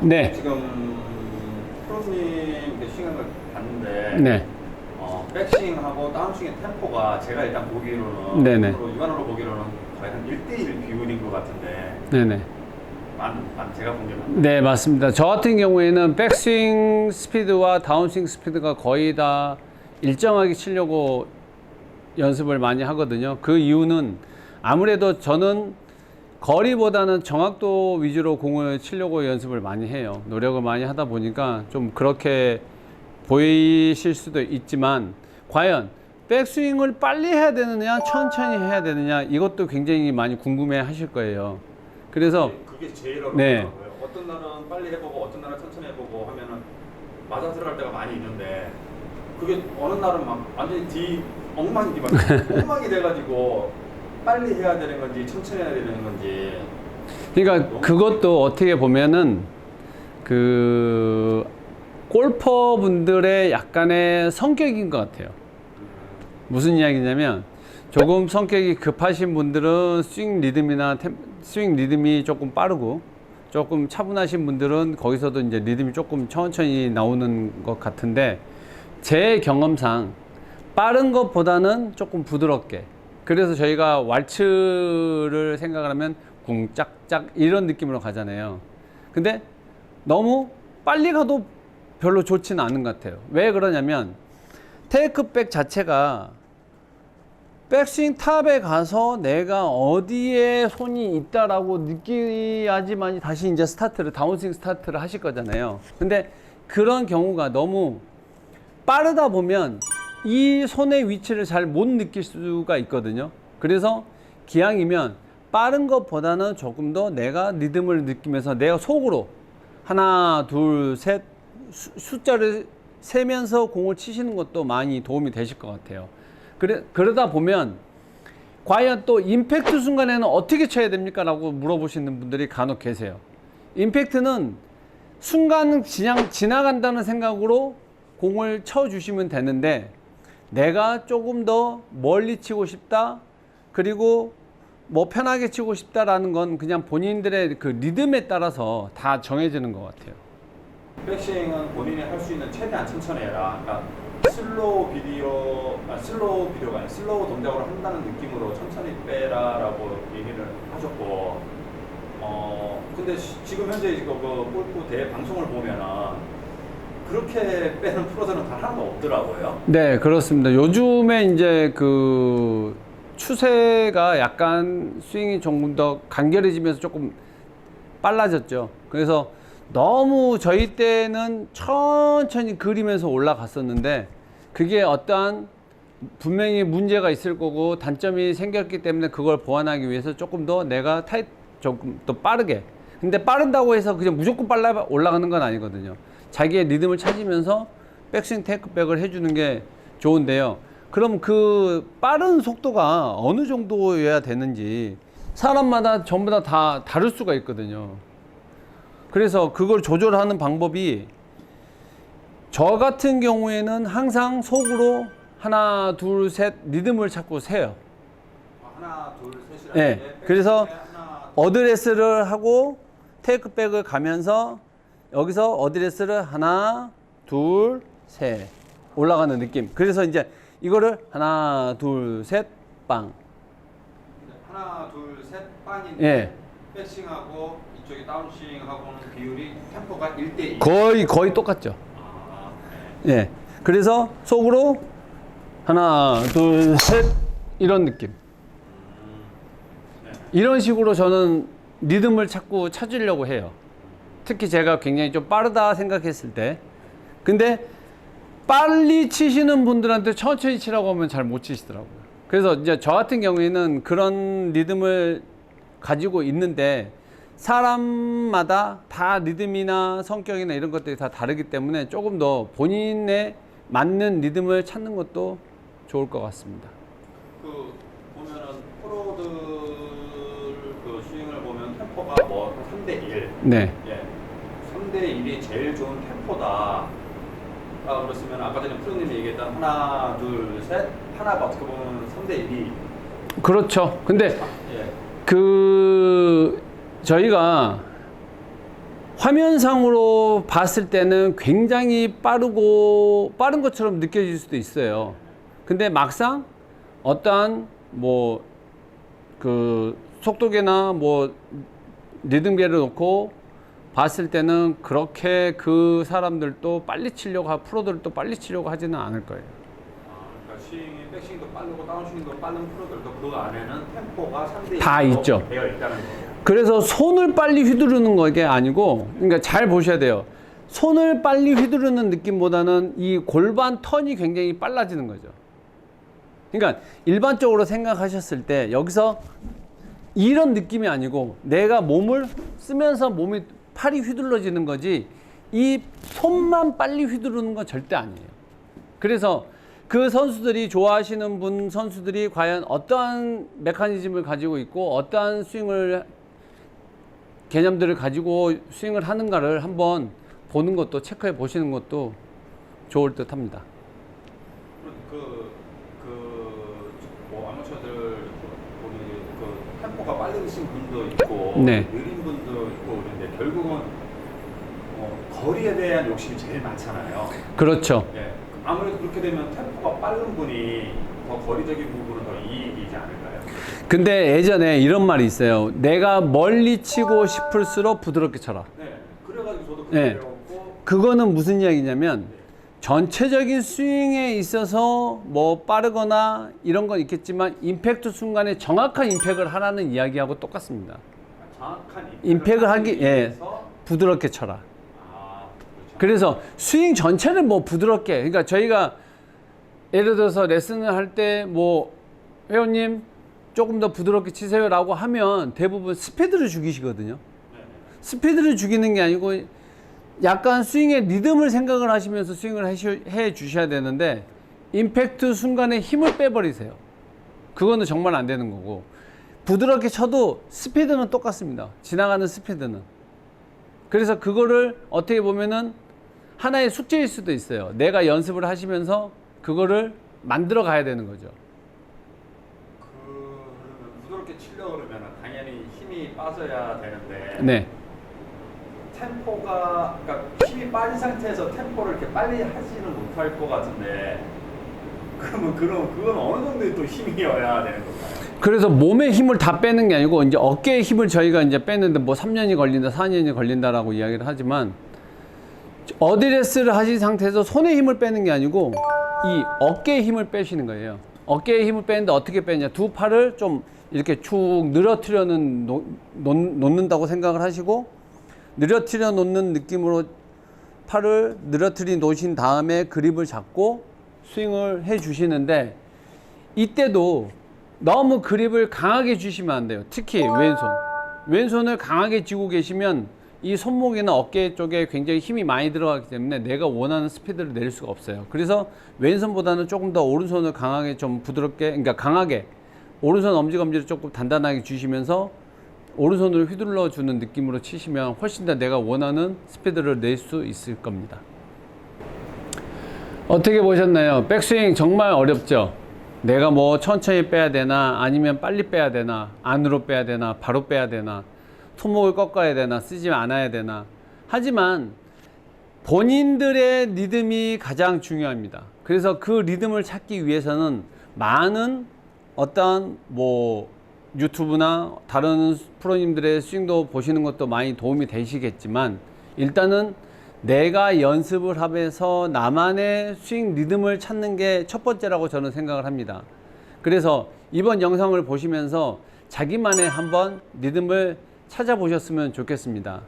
네. 지금 프로님 스윙을 봤는데 네. 백스윙하고 다운스윙의 템포가 제가 일단 보기로는 네네. 육안으로 보기로는 거의 한 1대1 비율인 것 같은데 네네. 제가 본 게 맞나요? 네, 맞습니다. 저 같은 경우에는 백스윙 스피드와 다운스윙 스피드가 거의 다 일정하게 치려고 연습을 많이 하거든요. 그 이유는 아무래도 저는 거리보다는 정확도 위주로 공을 치려고 연습을 많이 해요. 노력을 많이 하다 보니까 좀 그렇게 보이실 수도 있지만, 과연 백스윙을 빨리 해야 되느냐 천천히 해야 되느냐, 이것도 굉장히 많이 궁금해 하실 거예요. 그래서 그게 제일 네. 어렵더라고요. 어떤 날은 빨리 해보고 어떤 날은 천천히 해보고 하면은 맞아 들어갈 때가 많이 있는데, 그게 어느 날은 막 완전히 엉망이 돼가지고 빨리 해야 되는 건지 천천히 해야 되는 건지. 그러니까 그것도 어떻게 보면은 그 골퍼분들의 약간의 성격인 것 같아요. 무슨 이야기냐면, 조금 성격이 급하신 분들은 스윙 리듬이 조금 빠르고, 조금 차분하신 분들은 거기서도 이제 리듬이 조금 천천히 나오는 것 같은데, 제 경험상 빠른 것보다는 조금 부드럽게, 그래서 저희가 왈츠를 생각을 하면 궁짝짝 이런 느낌으로 가잖아요. 근데 너무 빨리 가도 별로 좋지는 않은 것 같아요. 왜 그러냐면, 테이크백 자체가 백스윙 탑에 가서 내가 어디에 손이 있다라고 느껴야지만 다시 이제 다운스윙 스타트를 하실 거잖아요. 근데 그런 경우가 너무 빠르다 보면 이 손의 위치를 잘 못 느낄 수가 있거든요. 그래서 기왕이면 빠른 것보다는 조금 더 내가 리듬을 느끼면서 내가 속으로 하나, 둘, 셋 숫자를 세면서 공을 치시는 것도 많이 도움이 되실 것 같아요. 그러다 보면 과연 또 임팩트 순간에는 어떻게 쳐야 됩니까? 라고 물어보시는 분들이 간혹 계세요. 임팩트는 순간 그냥 지나간다는 생각으로 공을 쳐주시면 되는데, 내가 조금 더 멀리 치고 싶다, 그리고 뭐 편하게 치고 싶다라는 건 그냥 본인들의 그 리듬에 따라서 다 정해지는 것 같아요. 백스윙은 본인이 할 수 있는 최대한 천천히 해라. 그러니까 슬로우 비디오가 아니라 슬로우 동작으로 한다는 느낌으로 천천히 빼라라고 얘기를 하셨고, 근데 지금 현재 그 골프 대회 방송을 보면은 그렇게 빼는 프로들은 단 하나도 없더라고요. 네, 그렇습니다. 요즘에 이제 그 추세가 약간 스윙이 조금 더 간결해지면서 조금 빨라졌죠. 그래서 너무 저희 때는 천천히 그리면서 올라갔었는데, 그게 어떠한 분명히 문제가 있을 거고 단점이 생겼기 때문에 그걸 보완하기 위해서 조금 더 내가 조금 더 빠르게, 근데 빠른다고 해서 그냥 무조건 빨라 올라가는 건 아니거든요. 자기의 리듬을 찾으면서 백스윙 테이크백을 해주는 게 좋은데요. 그럼 그 빠른 속도가 어느 정도여야 되는지 사람마다 전부 다 다를 수가 있거든요. 그래서 그걸 조절하는 방법이, 저 같은 경우에는 항상 속으로 하나, 둘, 셋 리듬을 찾고 세요. 하나, 둘, 셋이라는 네. 게 그래서 하나, 어드레스를 하고 테이크백을 가면서 여기서 어드레스를 하나, 둘, 셋 올라가는 느낌. 그래서 이제 이거를 하나, 둘, 셋, 빵. 하나, 둘, 셋, 빵인데 예. 백스윙하고 이쪽에 다운스윙하고는 비율이 템포가 1대1. 거의 똑같죠. 아, 예. 그래서 속으로 하나, 둘, 셋 이런 느낌. 네. 이런 식으로 저는 리듬을 찾으려고 해요. 특히 제가 굉장히 좀 빠르다 생각했을 때. 근데 빨리 치시는 분들한테 천천히 치라고 하면 잘 못 치시더라고요. 그래서 이제 저 같은 경우에는 그런 리듬을 가지고 있는데, 사람마다 다 리듬이나 성격이나 이런 것들이 다 다르기 때문에 조금 더 본인에 맞는 리듬을 찾는 것도 좋을 것 같습니다. 그 보면은 프로들 그 스윙을 보면 템포가 뭐 3대1. 네. 예. 3대1이 제일 좋은 템포다. 그렇으면 아까 전에 프로님이 얘기했던 하나, 둘, 셋, 하나가 어떻게 보면 3대1이. 그렇죠. 근데 예. 저희가 화면상으로 봤을 때는 굉장히 빠른 것처럼 느껴질 수도 있어요. 근데 막상 어떠한 뭐 그 속도계나 뭐 리듬계를 놓고 봤을 때는 그렇게 그 사람들도 빨리 치려고 프로들도 빨리 치려고 하지는 않을 거예요. 그러니까 스윙이 백스윙도 빠르고 다운스윙도 빠른 프로들도 그 안에는 템포가 상대히 다 있죠. 되어 있다는 거예요. 그래서 손을 빨리 휘두르는 게 아니고, 그러니까 잘 보셔야 돼요. 손을 빨리 휘두르는 느낌보다는 이 골반 턴이 굉장히 빨라지는 거죠. 그러니까 일반적으로 생각하셨을 때 여기서 이런 느낌이 아니고 내가 몸을 쓰면서 팔이 휘둘러지는 거지, 이 손만 빨리 휘두르는 건 절대 아니에요. 그래서 그 선수들이 좋아하시는 선수들이 과연 어떠한 메커니즘을 가지고 있고 어떠한 개념들을 가지고 스윙을 하는가를 한번 보는 것도, 체크해 보시는 것도 좋을 듯 합니다. 뭐 아마추어들 보니 그 템포가 빠르신 분도 있고 네. 느린 분도 있고 그런데 결국은 거리에 대한 욕심이 제일 많잖아요. 그렇죠. 예. 아무래도 그렇게 되면 템포가 빠른 분이 더 거리적인 부분은 더 이익이지 않을까요? 근데 예전에 이런 말이 있어요. 내가 멀리 치고 싶을수록 부드럽게 쳐라. 네. 그래가지고 저도 네. 그렇게 배웠고. 그거는 무슨 이야기냐면 전체적인 스윙에 있어서 뭐 빠르거나 이런 건 있겠지만 임팩트 순간에 정확한 임팩을 하라는 이야기하고 똑같습니다. 정확한 임팩을 하기, 예, 위해서. 부드럽게 쳐라. 그렇죠. 그래서 스윙 전체를 뭐 부드럽게, 그러니까 저희가 예를 들어서 레슨을 할 때 뭐 회원님 조금 더 부드럽게 치세요라고 하면 대부분 스피드를 죽이시거든요. 네. 스피드를 죽이는 게 아니고 약간 스윙의 리듬을 생각을 하시면서 스윙을 해 주셔야 되는데 임팩트 순간에 힘을 빼버리세요. 그거는 정말 안 되는 거고, 부드럽게 쳐도 스피드는 똑같습니다. 지나가는 스피드는. 그래서 그거를 어떻게 보면은 하나의 숙제일 수도 있어요. 내가 연습을 하시면서 그거를 만들어 가야 되는 거죠. 그러면 부드럽게 치려고 그러면 당연히 힘이 빠져야 되는데. 네. 템포가, 그러니까 힘이 빠진 상태에서 템포를 이렇게 빨리 하지는 못할 것 같은데, 그러면 그건 어느 정도의 또 힘이어야 되는 건가요? 그래서 몸의 힘을 다 빼는 게 아니고 이제 어깨의 힘을 저희가 이제 빼는데 뭐 3년이 걸린다, 4년이 걸린다라고 이야기를 하지만, 어드레스를 하신 상태에서 손의 힘을 빼는 게 아니고 이 어깨의 힘을 빼시는 거예요. 어깨의 힘을 빼는데 어떻게 빼냐? 두 팔을 좀 이렇게 축 늘어뜨려 놓는다고 생각을 하시고, 늘어뜨려 놓는 느낌으로 팔을 늘어뜨려 놓으신 다음에 그립을 잡고 스윙을 해 주시는데, 이때도 너무 그립을 강하게 주시면 안 돼요. 특히 왼손을 강하게 쥐고 계시면 이 손목이나 어깨 쪽에 굉장히 힘이 많이 들어가기 때문에 내가 원하는 스피드를 낼 수가 없어요. 그래서 왼손보다는 조금 더 오른손을 강하게, 좀 부드럽게, 그러니까 강하게 오른손 엄지검지를 조금 단단하게 주시면서 오른손을 휘둘러 주는 느낌으로 치시면 훨씬 더 내가 원하는 스피드를 낼 수 있을 겁니다. 어떻게 보셨나요? 백스윙 정말 어렵죠? 내가 뭐 천천히 빼야 되나, 아니면 빨리 빼야 되나, 안으로 빼야 되나, 바로 빼야 되나, 손목을 꺾어야 되나, 쓰지 않아야 되나. 하지만 본인들의 리듬이 가장 중요합니다. 그래서 그 리듬을 찾기 위해서는 많은 어떤 뭐 유튜브나 다른 프로님들의 스윙도 보시는 것도 많이 도움이 되시겠지만, 일단은 내가 연습을 하면서 나만의 스윙 리듬을 찾는 게 첫 번째라고 저는 생각을 합니다. 그래서 이번 영상을 보시면서 자기만의 한번 리듬을 찾아보셨으면 좋겠습니다.